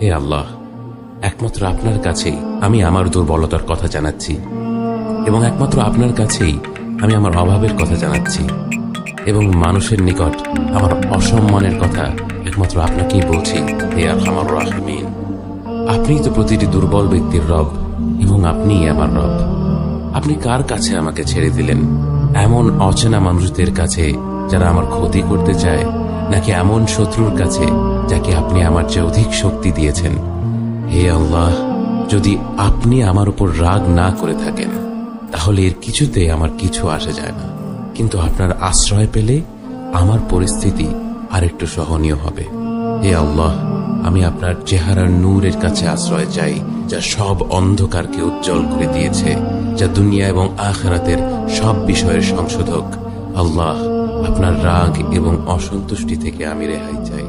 হে আল্লাহ, একমাত্র আপনার কাছেই আমি আমার দুর্বলতার কথা জানাচ্ছি, এবং একমাত্র আপনার কাছেই আমি আমার অভাবের কথা জানাচ্ছি, এবং মানুষের নিকট আমার অসম্মানের কথা একমাত্র আপনাকেই বলছি। হে আরহামার রাহিমিন, আপনিই তো প্রতিটি দুর্বল ব্যক্তির রব, এবং আপনিই আমার রব। আপনি কার কাছে আমাকে ছেড়ে দিলেন? এমন অচেনা মানুষদের কাছে যারা আমার ক্ষতি করতে চায়, নাকি এমন শত্রুর কাছে যাকে আপনি আমার চেয়ে অধিক শক্তি দিয়েছেন? হে আল্লাহ, যদি আপনি আমার উপর রাগ না করে থাকেন তাহলে এর কিছুতে আমার কিছু আসে যায় না, কিন্তু আপনার আশ্রয় পেলে আমার পরিস্থিতি আরেকটু সহনীয় হবে। হে আল্লাহ, আমি আপনার চেহারার নূরের কাছে আশ্রয় চাই, যা সব অন্ধকারকে উজ্জ্বল করে দিয়েছে, যা দুনিয়া এবং আখিরাতের সব বিষয়ের সংশোধক। আল্লাহ, আপনার রাগ এবং অসন্তুষ্টি থেকে আমি রেহাই চাই।